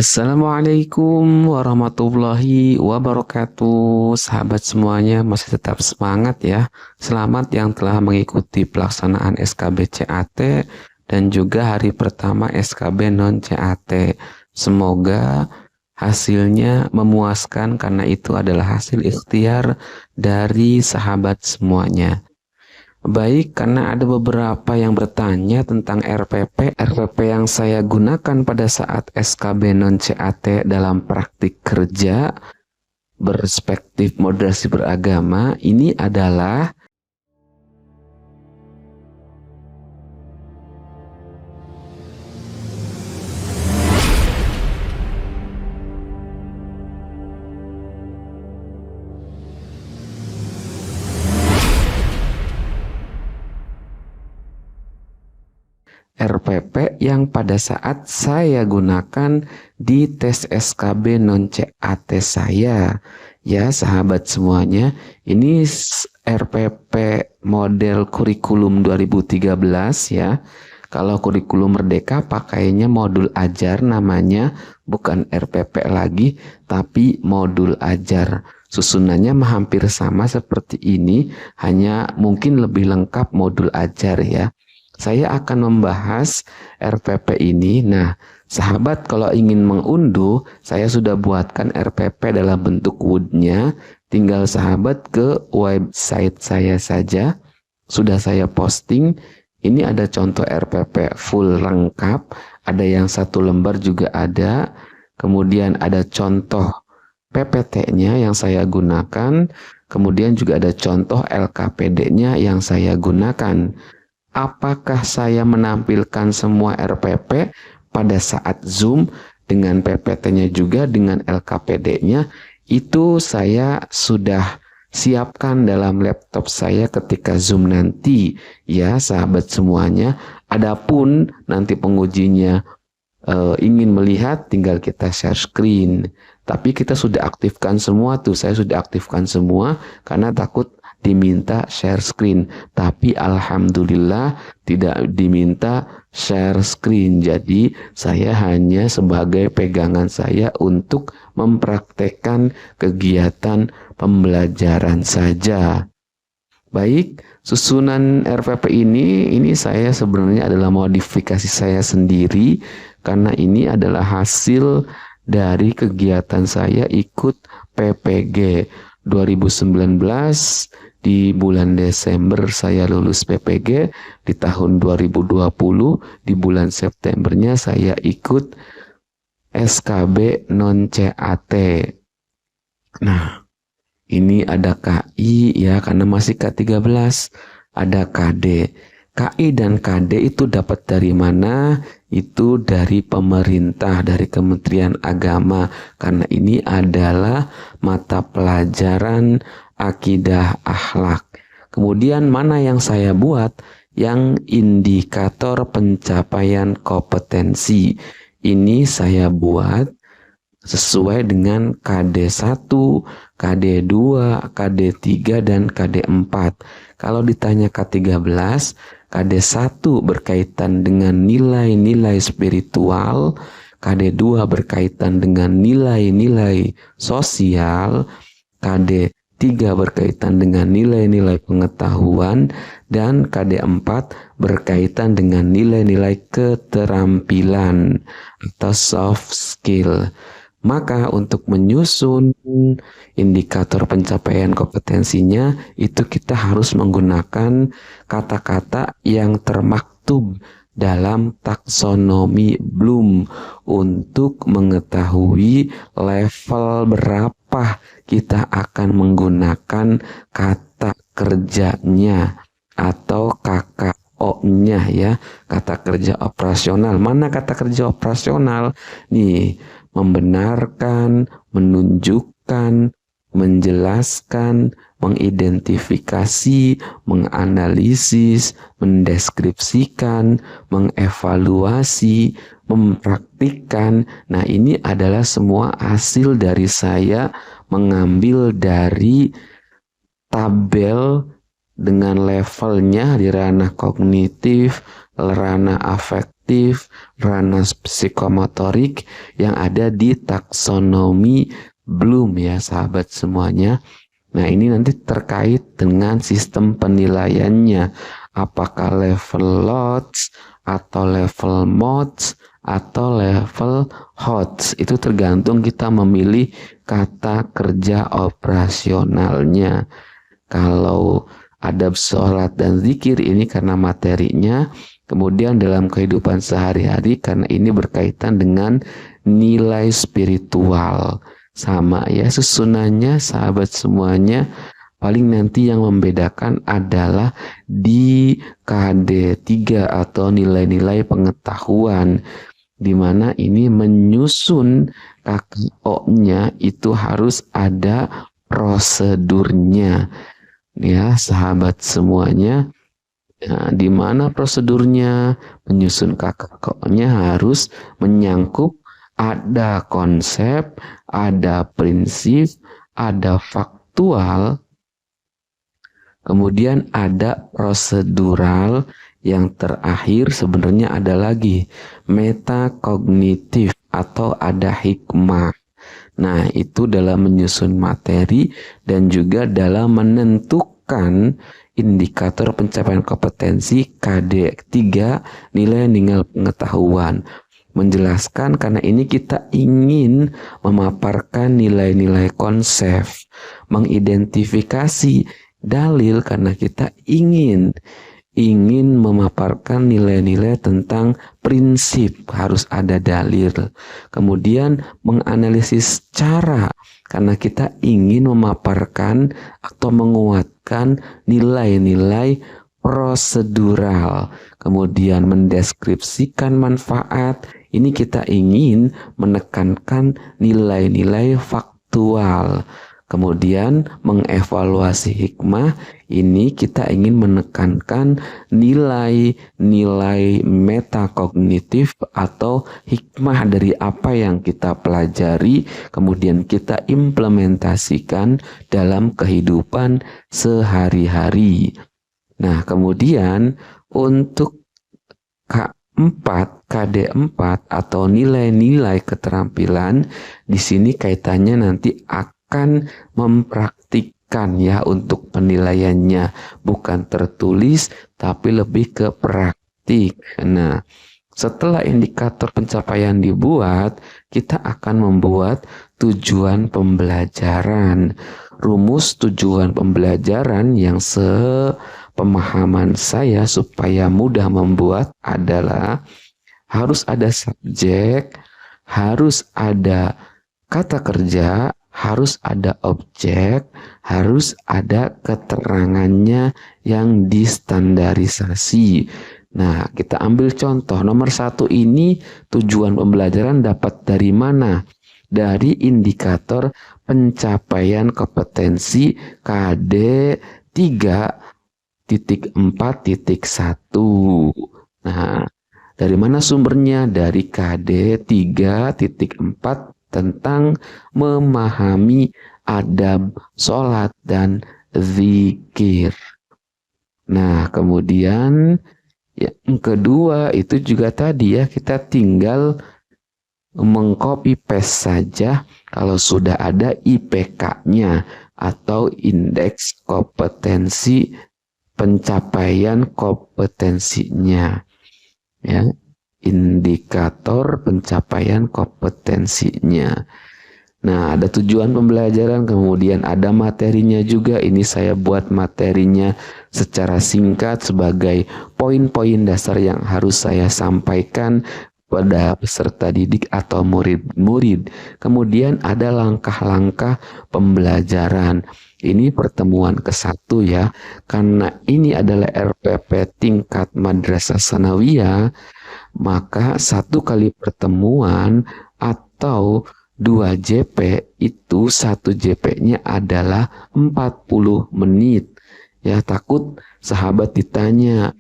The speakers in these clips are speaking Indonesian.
Assalamualaikum warahmatullahi wabarakatuh. Sahabat semuanya masih tetap semangat ya. Selamat yang telah mengikuti pelaksanaan SKB CAT dan juga hari pertama SKB non CAT. Semoga hasilnya memuaskan karena itu adalah hasil ikhtiar dari sahabat semuanya. Baik, karena ada beberapa yang bertanya tentang RPP. RPP yang saya gunakan pada saat SKB non-CAT dalam praktik kerja berperspektif moderasi beragama ini adalah RPP yang pada saat saya gunakan di tes SKB non-CAT saya. Ya, sahabat semuanya, ini RPP model kurikulum 2013 ya. Kalau kurikulum Merdeka pakainya modul ajar, namanya bukan RPP lagi, tapi modul ajar. Susunannya hampir sama seperti ini, hanya mungkin lebih lengkap modul ajar ya. Saya akan membahas RPP ini. Nah, sahabat kalau ingin mengunduh, saya sudah buatkan RPP dalam bentuk Word-nya. Tinggal sahabat ke website saya saja. Sudah saya posting. Ini ada contoh RPP full lengkap. Ada yang satu lembar juga ada. Kemudian ada contoh PPT-nya yang saya gunakan. Kemudian juga ada contoh LKPD-nya yang saya gunakan. Apakah saya menampilkan semua RPP pada saat Zoom dengan PPT-nya juga dengan LKPD-nya? Itu saya sudah siapkan dalam laptop saya ketika Zoom nanti ya sahabat semuanya. Adapun nanti pengujinya ingin melihat, tinggal kita share screen. Tapi kita sudah aktifkan semua tuh, saya sudah aktifkan semua karena takut diminta share screen, tapi alhamdulillah tidak diminta share screen. Jadi saya hanya sebagai pegangan saya untuk mempraktekkan kegiatan pembelajaran saja. Baik, susunan RPP ini saya sebenarnya adalah modifikasi saya sendiri karena ini adalah hasil dari kegiatan saya ikut PPG 2019. Di bulan Desember saya lulus PPG, di tahun 2020 di bulan Septembernya saya ikut SKB non-CAT. Nah, ini ada KI ya karena masih K13, ada KD. KI dan KD itu dapat dari mana? Itu dari pemerintah, dari Kementerian Agama, karena ini adalah mata pelajaran akidah akhlak. Kemudian mana yang saya buat? Yang indikator pencapaian kompetensi. Ini saya buat sesuai dengan KD1, KD2, KD3, dan KD4. Kalau ditanya K13, KD1 berkaitan dengan nilai-nilai spiritual, KD2 berkaitan dengan nilai-nilai sosial, KD3 berkaitan dengan nilai-nilai pengetahuan, dan KD4 berkaitan dengan nilai-nilai keterampilan atau soft skill. Maka untuk menyusun indikator pencapaian kompetensinya itu kita harus menggunakan kata-kata yang termaktub dalam taksonomi Bloom untuk mengetahui level berapa kita akan menggunakan kata kerjanya atau KKO-nya ya, kata kerja operasional. Mana kata kerja operasional? Nih, membenarkan, menunjukkan, menjelaskan, mengidentifikasi, menganalisis, mendeskripsikan, mengevaluasi, mempraktikkan. Nah, ini adalah semua hasil dari saya mengambil dari tabel dengan levelnya di ranah kognitif, ranah kognitif, ranah psikomotorik yang ada di taksonomi Bloom ya sahabat semuanya. Nah ini nanti terkait dengan sistem penilaiannya. Apakah level LOTS atau level MOTS atau level HOTS. Itu tergantung kita memilih kata kerja operasionalnya. Kalau adab sholat dan zikir ini karena materinya. Kemudian dalam kehidupan sehari-hari karena ini berkaitan dengan nilai spiritual. Sama ya susunannya sahabat semuanya. Paling nanti yang membedakan adalah di KD3 atau nilai-nilai pengetahuan. Di mana ini menyusun KKO-nya itu harus ada prosedurnya. Ya sahabat semuanya. Nah, di mana prosedurnya menyusun KKO-nya harus menyangkut ada konsep, ada prinsip, ada faktual, kemudian ada prosedural, yang terakhir sebenarnya ada lagi metakognitif atau ada hikmah. Nah, itu dalam menyusun materi dan juga dalam menentukan indikator pencapaian kompetensi KD3 nilai pengetahuan. Menjelaskan karena ini kita ingin memaparkan nilai-nilai konsep, mengidentifikasi dalil karena kita ingin memaparkan nilai-nilai tentang prinsip, harus ada dalil. Kemudian menganalisis cara karena kita ingin memaparkan atau menguatkan nilai-nilai prosedural. Kemudian mendeskripsikan manfaat. Ini kita ingin menekankan nilai-nilai faktual. Kemudian mengevaluasi hikmah, ini kita ingin menekankan nilai-nilai metakognitif atau hikmah dari apa yang kita pelajari, kemudian kita implementasikan dalam kehidupan sehari-hari. Nah, kemudian untuk KD4 atau nilai-nilai keterampilan, di sini kaitannya nanti akan mempraktikkan ya untuk penilaiannya, bukan tertulis tapi lebih ke praktik. Nah, setelah indikator pencapaian dibuat, kita akan membuat tujuan pembelajaran. Rumus tujuan pembelajaran yang sepemahaman saya supaya mudah membuat adalah harus ada subjek, harus ada kata kerja, harus ada objek, harus ada keterangannya yang distandarisasi. Nah, kita ambil contoh. Nomor 1 ini tujuan pembelajaran dapat dari mana? Dari indikator pencapaian kompetensi KD 3.4.1. Nah, dari mana sumbernya? Dari KD 3.4 tentang memahami adab sholat dan zikir. Nah, kemudian yang kedua itu juga tadi ya, kita tinggal mengcopy paste saja kalau sudah ada IPK-nya atau indeks kompetensi pencapaian kompetensinya. Ya, indikator pencapaian kompetensinya. Nah, ada tujuan pembelajaran, kemudian ada materinya juga. Ini saya buat materinya secara singkat sebagai poin-poin dasar yang harus saya sampaikan pada peserta didik atau murid-murid. Kemudian ada langkah-langkah pembelajaran. Ini pertemuan ke-1 ya. Karena ini adalah RPP tingkat madrasah sanawiyah, maka 1 kali pertemuan atau 2 JP itu 1 JP-nya adalah 40 menit. Ya, takut sahabat ditanya,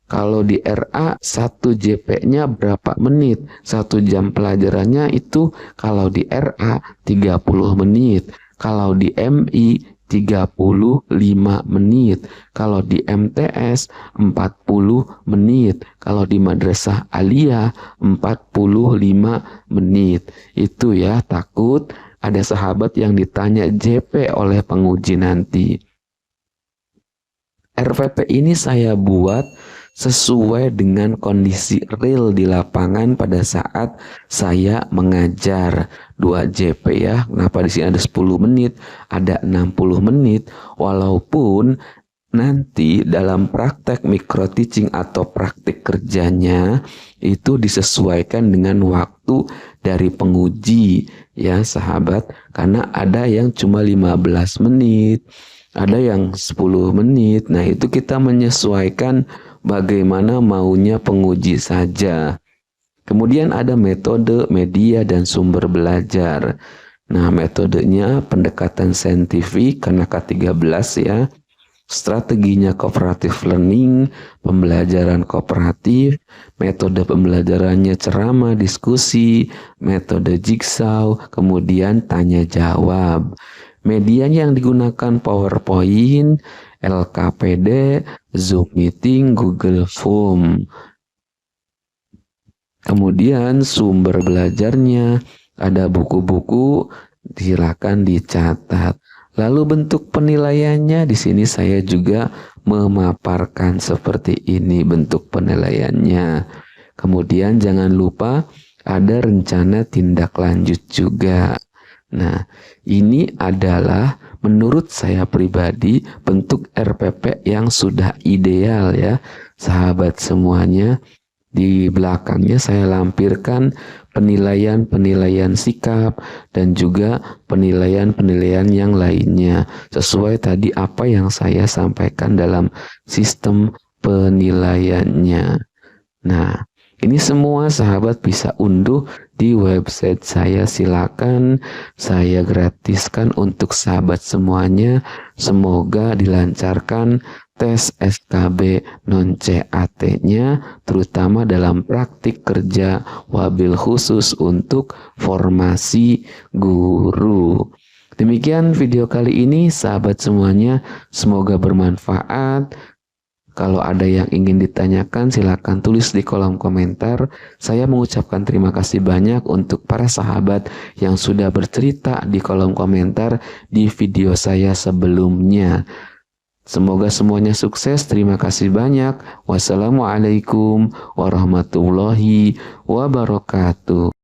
kalau di RA 1 JP-nya berapa menit? 1 jam pelajarannya itu kalau di RA 30 menit. Kalau di MI 35 menit. Kalau di MTS 40 menit. Kalau di Madrasah Aliyah 45 menit. Itu ya, takut ada sahabat yang ditanya JP oleh penguji nanti. RPP ini saya buat sesuai dengan kondisi real di lapangan pada saat saya mengajar 2 JP ya. Kenapa di sini ada 10 menit, ada 60 menit, walaupun nanti dalam praktek micro teaching atau praktik kerjanya itu disesuaikan dengan waktu dari penguji ya sahabat, karena ada yang cuma 15 menit, ada yang 10 menit. Nah, itu kita menyesuaikan bagaimana maunya penguji saja. Kemudian ada metode, media, dan sumber belajar. Nah, metodenya pendekatan saintifik karena K13 ya. Strateginya cooperative learning, pembelajaran kooperatif, metode pembelajarannya ceramah, diskusi, metode jigsaw, kemudian tanya jawab. Medianya yang digunakan PowerPoint, LKPD, Zoom Meeting, Google Form. Kemudian sumber belajarnya ada buku-buku, silakan dicatat. Lalu bentuk penilaiannya di sini saya juga memaparkan seperti ini bentuk penilaiannya. Kemudian jangan lupa ada rencana tindak lanjut juga. Nah, ini adalah menurut saya pribadi bentuk RPP yang sudah ideal ya, sahabat semuanya. Di belakangnya saya lampirkan penilaian-penilaian sikap dan juga penilaian-penilaian yang lainnya sesuai tadi apa yang saya sampaikan dalam sistem penilaiannya. Nah, ini semua sahabat bisa unduh di website saya, silakan saya gratiskan untuk sahabat semuanya. Semoga dilancarkan tes SKB non-CAT-nya, terutama dalam praktik kerja wabil khusus untuk formasi guru. Demikian video kali ini sahabat semuanya, semoga bermanfaat. Kalau ada yang ingin ditanyakan, silakan tulis di kolom komentar. Saya mengucapkan terima kasih banyak untuk para sahabat yang sudah bercerita di kolom komentar di video saya sebelumnya. Semoga semuanya sukses. Terima kasih banyak. Wassalamualaikum warahmatullahi wabarakatuh.